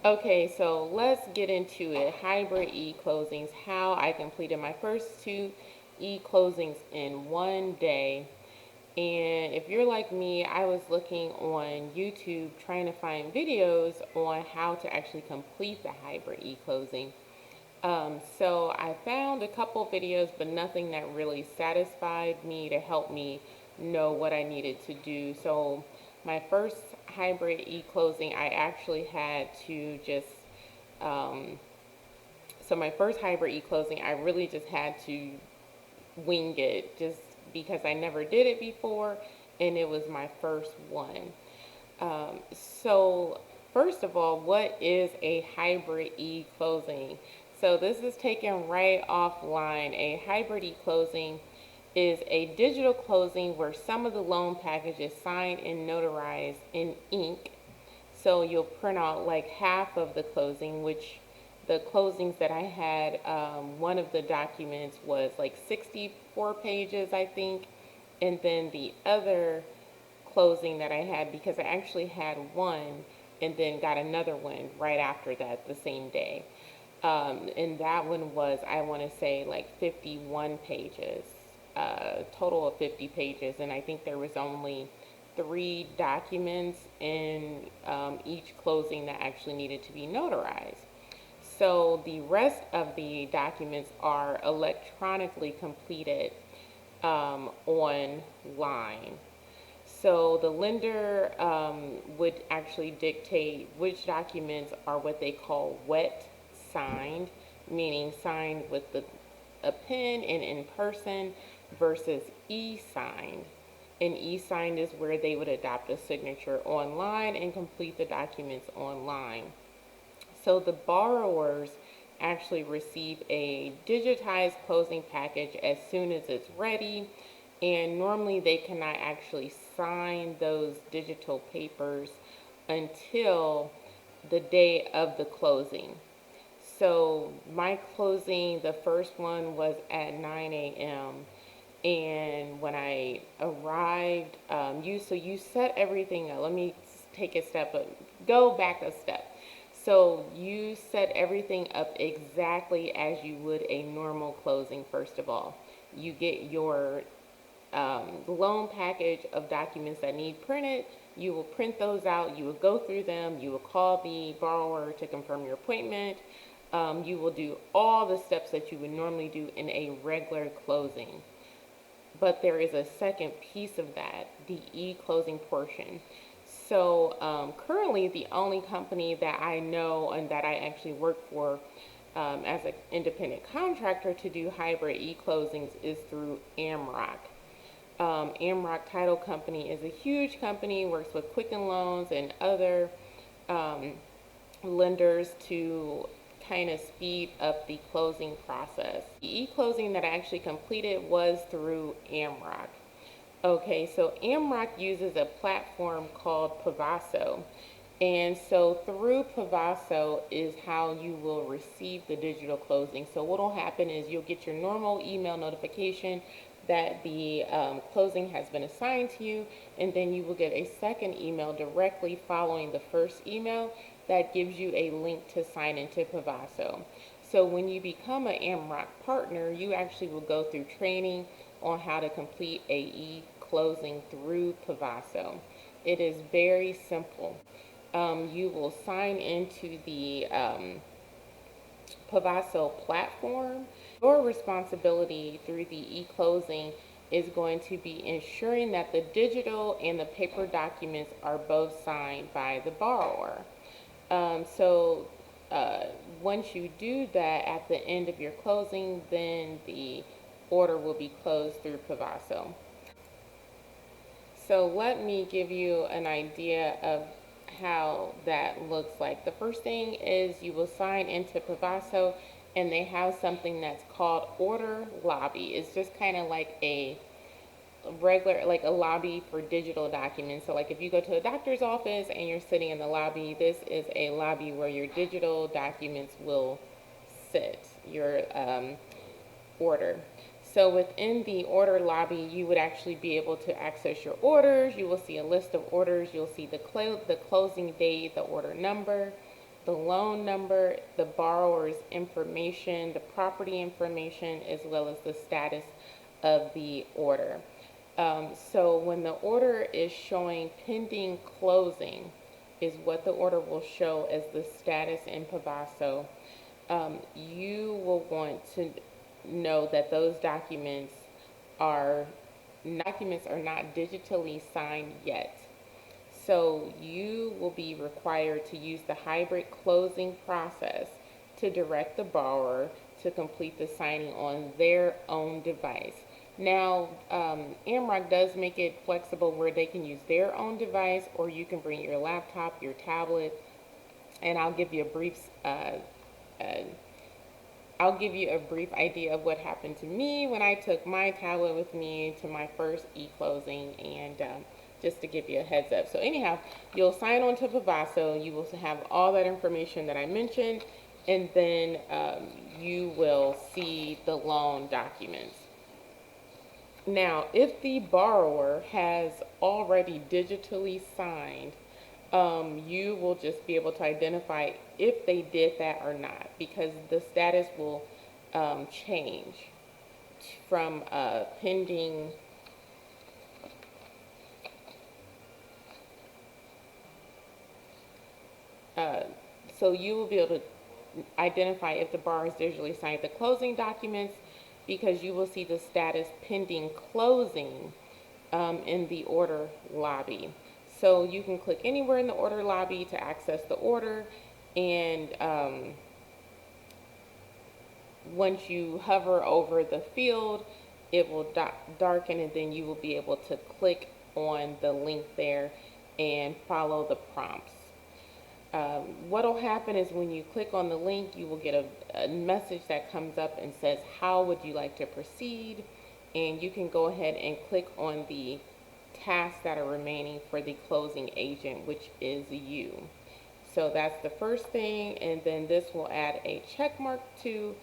Okay, so let's get into it. Hybrid e-closings, how I completed my first two e-closings in one day. And if you're like me, I was looking on YouTube trying to find videos on how to actually complete the hybrid e-closing. So I found a couple videos, but nothing that really satisfied me to help me know what I needed to do. So my first hybrid e-closing, I actually had to just, um, so my first hybrid e-closing, I really just had to wing it just because I never did it before and it was my first one. So first of all, what is a hybrid e-closing? So this is taken right offline. A hybrid e-closing is a digital closing where some of the loan package is signed and notarized in ink. So you'll print out like half of the closing, which the closings that I had, one of the documents was like 64 pages, I think. And then the other closing that I had, because I actually had one and then got another one right after that the same day. And that one was, I want to say, like 51 pages, total of 50 pages. And I think there was only three documents in each closing that actually needed to be notarized. So the rest of the documents are electronically completed online. So the lender would actually dictate which documents are what they call wet signed, meaning signed with a pen and in person, versus e-signed. And e-signed is where they would adopt a signature online and complete the documents online. So the borrowers actually receive a digitized closing package as soon as it's ready, and normally they cannot actually sign those digital papers until the day of the closing. So my closing, the first one was at 9 a.m. And when I arrived, you set everything up. Let me take a step, go back a step. So you set everything up exactly as you would a normal closing. First of all, you get your loan package of documents that need printed. You will print those out. You will go through them. You will call the borrower to confirm your appointment. You will do all the steps that you would normally do in a regular closing. But there is a second piece of that, the e-closing portion. So currently, the only company that I know and that I actually work for as an independent contractor to do hybrid e-closings is through Amrock. Amrock Title Company is a huge company, works with Quicken Loans and other um, lenders to kind of speed up the closing process. The e-closing that I actually completed was through Amrock. Okay, so Amrock uses a platform called Pavaso. And so through Pavaso is how you will receive the digital closing. So what will happen is you'll get your normal email notification that the closing has been assigned to you, and then you will get a second email directly following the first email that gives you a link to sign into Pavaso. So when you become an Amrock partner, you actually will go through training on how to complete a e-closing through Pavaso. It is very simple. You will sign into the Pavaso platform. Your responsibility through the e-closing is going to be ensuring that the digital and the paper documents are both signed by the borrower. So once you do that at the end of your closing, then the order will be closed through Pavaso. So let me give you an idea of how that looks like. The first thing is you will sign into Pavaso and they have something that's called order lobby. It's just kind of like a regular, like a lobby for digital documents. So like if you go to a doctor's office and you're sitting in the lobby, this is a lobby where your digital documents will sit, your order. So within the order lobby, you would actually be able to access your orders. You will see a list of orders. You'll see the closing date, the order number, the loan number, the borrower's information, the property information, as well as the status of the order. So when the order is showing pending closing, is what the order will show as the status in Pavaso. You will want to know that those are documents are not digitally signed yet. So you will be required to use the hybrid closing process to direct the borrower to complete the signing on their own device. Now, AMROC does make it flexible where they can use their own device, or you can bring your laptop, your tablet, and uh, I'll give you a brief idea of what happened to me when I took my tablet with me to my first eClosing, and just to give you a heads up. So anyhow, you'll sign on to Pavaso. You will have all that information that I mentioned, and then you will see the loan documents. Now, if the borrower has already digitally signed, you will just be able to identify if they did that or not, because the status will change from pending. So you will be able to identify if the borrower has digitally signed the closing documents, because you will see the status pending closing in the order lobby. So you can click anywhere in the order lobby to access the order, and once you hover over the field, it will darken, and then you will be able to click on the link there and follow the prompts. What will happen is when you click on the link, you will get a message that comes up and says, how would you like to proceed? And you can go ahead and click on the tasks that are remaining for the closing agent, which is you. So that's the first thing, and then this will add a check mark to,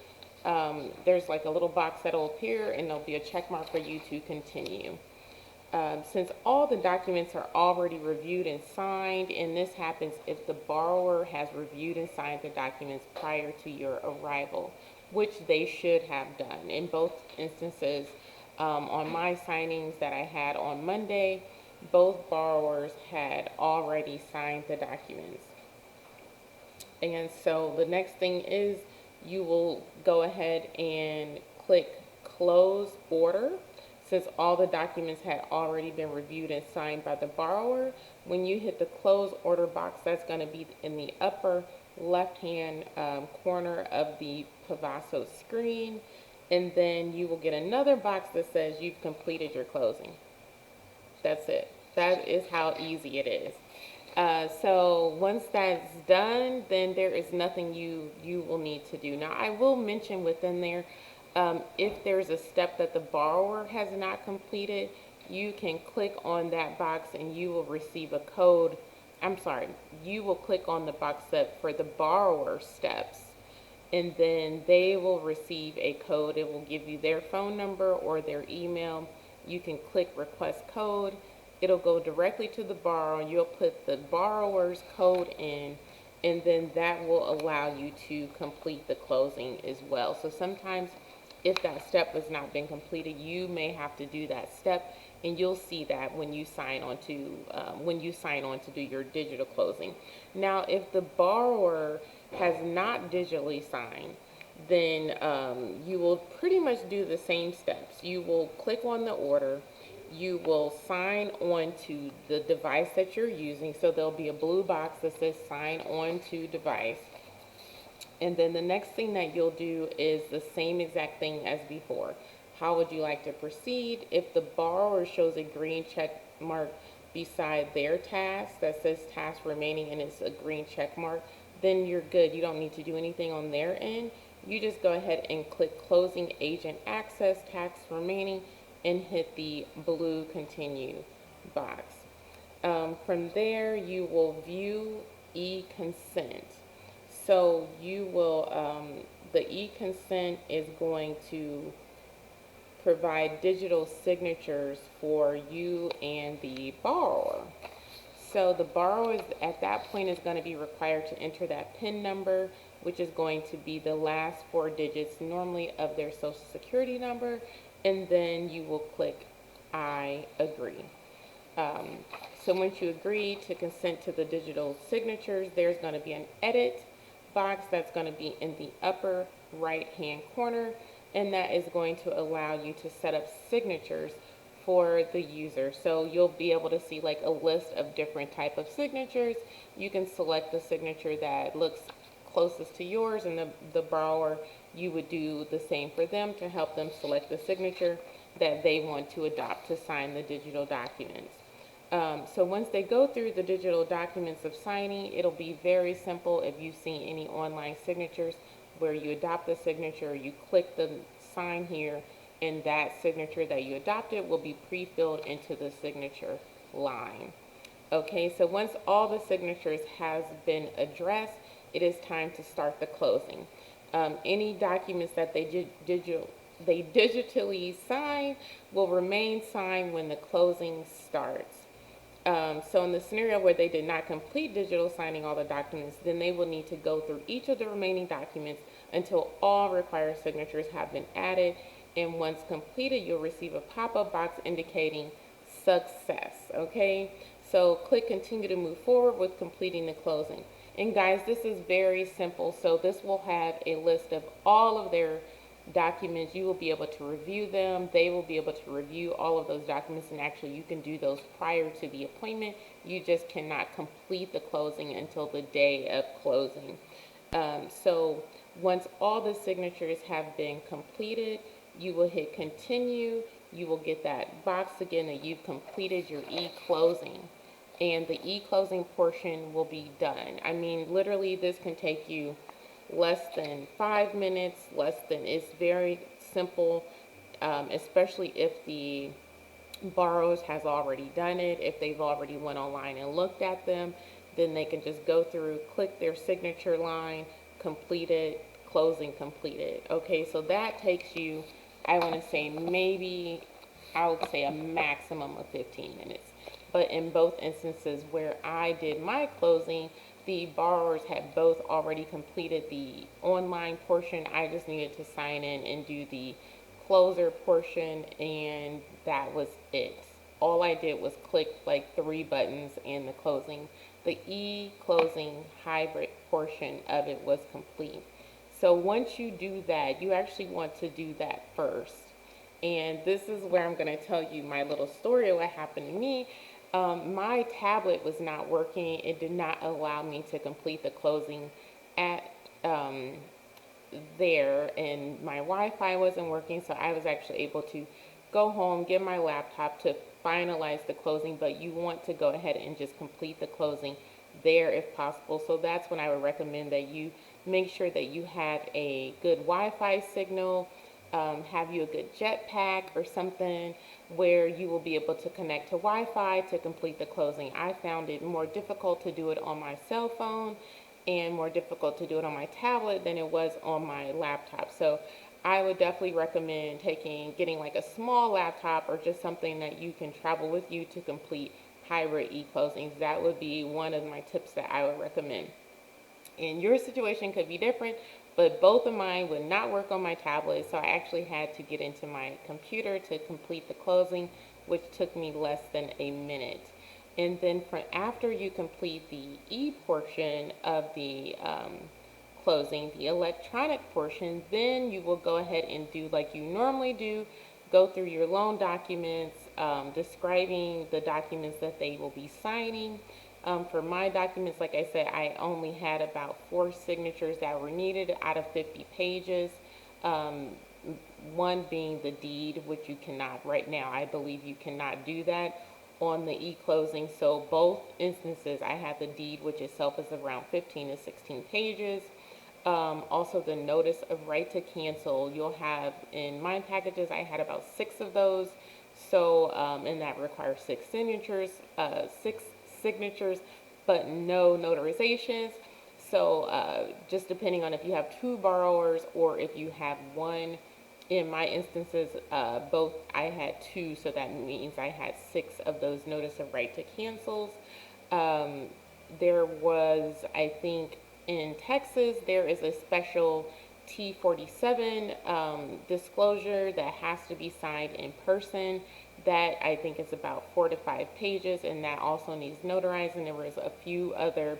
there's like a little box that will appear, and there'll be a check mark for you to continue. Since all the documents are already reviewed and signed, and this happens if the borrower has reviewed and signed the documents prior to your arrival, which they should have done. In both instances, on my signings that I had on Monday, both borrowers had already signed the documents. And so the next thing is you will go ahead and click close order. Since all the documents had already been reviewed and signed by the borrower, when you hit the close order box, that's going to be in the upper left-hand corner of the Pavaso screen, and then you will get another box that says you've completed your closing. That's it. That is how easy it is. So once that's done, then there is nothing you will need to do. Now, I will mention within there, if there's a step that the borrower has not completed, you can click on that box and you will receive a code. You will click on the box that for the borrower steps, and then they will receive a code. It will give you their phone number or their email. You can click request code. It'll go directly to the borrower. You'll put the borrower's code in, and then that will allow you to complete the closing as well. So sometimes if that step has not been completed, you may have to do that step, and you'll see that when you sign on to do your digital closing. Now, if the borrower has not digitally signed, then you will pretty much do the same steps. You will click on the order. You will sign on to the device that you're using. So there'll be a blue box that says sign on to device. And then the next thing that you'll do is the same exact thing as before. How would you like to proceed? If the borrower shows a green check mark beside their task that says task remaining and it's a green check mark, then you're good. You don't need to do anything on their end. You just go ahead and click closing agent access, task remaining, and hit the blue continue box. From there, you will view e-consent. So you will, the e-consent is going to provide digital signatures for you and the borrower. So the borrower is, at that point, is going to be required to enter that PIN number, which is going to be the last four digits normally of their social security number, and then you will click I agree. Um, so once you agree to consent to the digital signatures, there's going to be an edit box that's going to be in the upper right hand corner, and that is going to allow you to set up signatures for the user. So you'll be able to see like a list of different type of signatures. You can select the signature that looks closest to yours, and the borrower, you would do the same for them to help them select the signature that they want to adopt to sign the digital documents. So once they go through the digital documents of signing, it'll be very simple. If you've seen any online signatures where you adopt the signature, you click the sign here, and that signature that you adopted will be pre-filled into the signature line. Okay, so once all the signatures has been addressed, it is time to start the closing. Any documents that they digitally sign will remain signed when the closing starts. So in the scenario where they did not complete digital signing all the documents, then they will need to go through each of the remaining documents until all required signatures have been added. And once completed, you'll receive a pop-up box indicating success. Okay, so click continue to move forward with completing the closing. And guys, this is very simple. So this will have a list of all of their documents. You will be able to review them. They will be able to review all of those documents, and actually you can do those prior to the appointment. You just cannot complete the closing until the day of closing. So once all the signatures have been completed, you will hit continue. You will get that box again that you've completed your e-closing, and the e-closing portion will be done. I mean, literally this can take you less than 5 minutes, it's very simple, especially if the borrower has already done it. If they've already went online and looked at them, then they can just go through, click their signature line, complete it, closing completed. Okay, so that takes you, I want to say maybe, I would say a maximum of 15 minutes. But in both instances where I did my closing, the borrowers had both already completed the online portion. I just needed to sign in and do the closer portion, and that was it. All I did was click like 3 buttons, and the e-closing hybrid portion of it was complete. So once you do that, you actually want to do that first. And this is where I'm going to tell you my little story of what happened to me. My tablet was not working. It did not allow me to complete the closing at there, and my Wi-Fi wasn't working, so I was actually able to go home, get my laptop to finalize the closing. But you want to go ahead and just complete the closing there if possible. So that's when I would recommend that you make sure that you have a good Wi-Fi signal. Have you a good jetpack or something where you will be able to connect to Wi-Fi to complete the closing. I found it more difficult to do it on my cell phone and more difficult to do it on my tablet than it was on my laptop. So I would definitely recommend getting like a small laptop or just something that you can travel with you to complete hybrid e-closings. That would be one of my tips that I would recommend. And your situation could be different, but both of mine would not work on my tablet, so I actually had to get into my computer to complete the closing, which took me less than a minute. And then after you complete the e portion of the closing, the electronic portion, then you will go ahead and do like you normally do, go through your loan documents, describing the documents that they will be signing. For my documents, like I said, I only had about 4 signatures that were needed out of 50 pages. One being the deed, which you cannot, right now, I believe you cannot do that on the e-closing. So both instances, I had the deed, which itself is around 15 to 16 pages. Also the notice of right to cancel, you'll have, in my packages, I had about 6 of those. So, and that requires 6 signatures, but no notarizations. So just depending on if you have 2 borrowers or if you have 1. In my instances, both I had 2, so that means I had 6 of those notice of right to cancels. There was, I think, in Texas, there is a special T47 disclosure that has to be signed in person. That I think is about 4 to 5 pages, and that also needs notarized. And there was a few other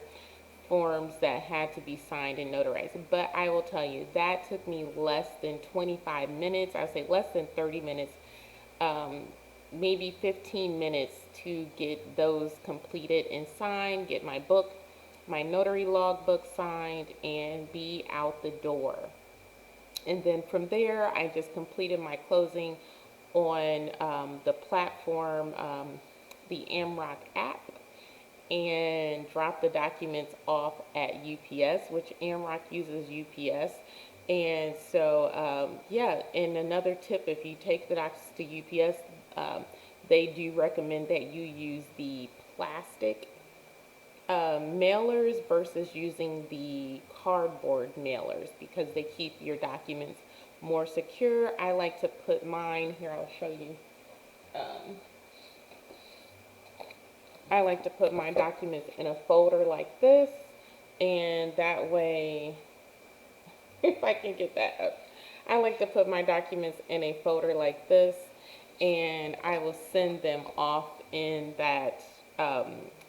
forms that had to be signed and notarized. But I will tell you, that took me less than 25 minutes. I would say less than 30 minutes, um, maybe 15 minutes to get those completed and signed, get my book, my notary logbook signed, and be out the door. And then from there, I just completed my closing on the platform, the AmRock app, and drop the documents off at UPS, which AmRock uses UPS. And so, yeah, and another tip, if you take the documents to UPS, they do recommend that you use the plastic mailers versus using the cardboard mailers because they keep your documents more secure. I like to put mine, here I'll show you. I like to put my documents in a folder like this, and that way, if I can get that up, I like to put my documents in a folder like this, and I will send them off in that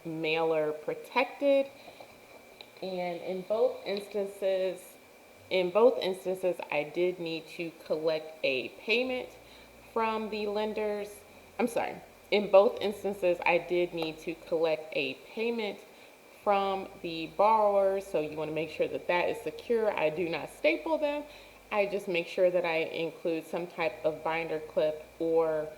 mailer protected. And in both instances, I did need to collect a payment from the lenders. I'm sorry. In both instances, I did need to collect a payment from the borrowers. So you want to make sure that that is secure. I do not staple them. I just make sure that I include some type of binder clip or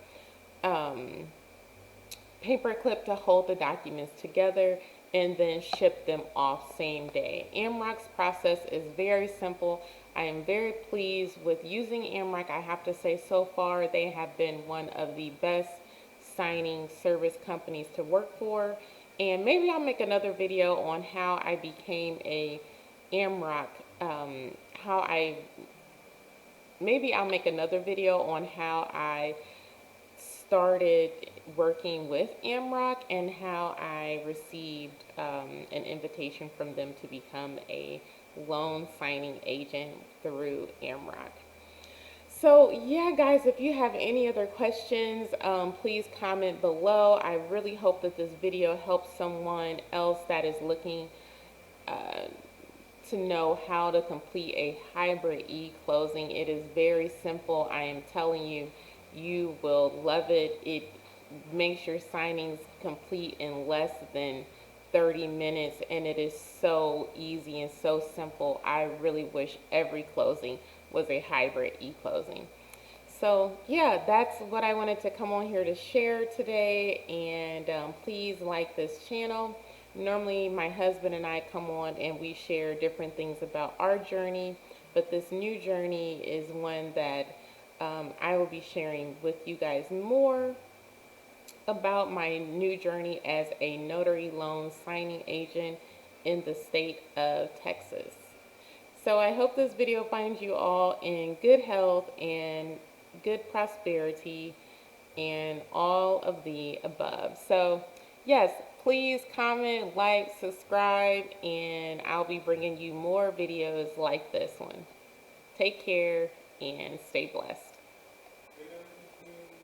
paper clip to hold the documents together, and then ship them off same day. AmRock's process is very simple. I am very pleased with using AmRock. I have to say, so far they have been one of the best signing service companies to work for. And maybe I'll make another video on how I became a AmRock, maybe I'll make another video on how I started working with AmRock and how I received an invitation from them to become a loan signing agent through AmRock. So yeah, guys, if you have any other questions, please comment below. I really hope that this video helps someone else that is looking to know how to complete a hybrid e-closing. It is very simple. I am telling you, you will love it. It makes your signings complete in less than 30 minutes, and it is so easy and so simple. I really wish every closing was a hybrid e-closing. So yeah, that's what I wanted to come on here to share today, and please like this channel. Normally my husband and I come on and we share different things about our journey, but this new journey is one that I will be sharing with you guys more about my new journey as a notary loan signing agent in the state of Texas. So I hope this video finds you all in good health and good prosperity and all of the above. So yes, please comment, like, subscribe, and I'll be bringing you more videos like this one. Take care and stay blessed.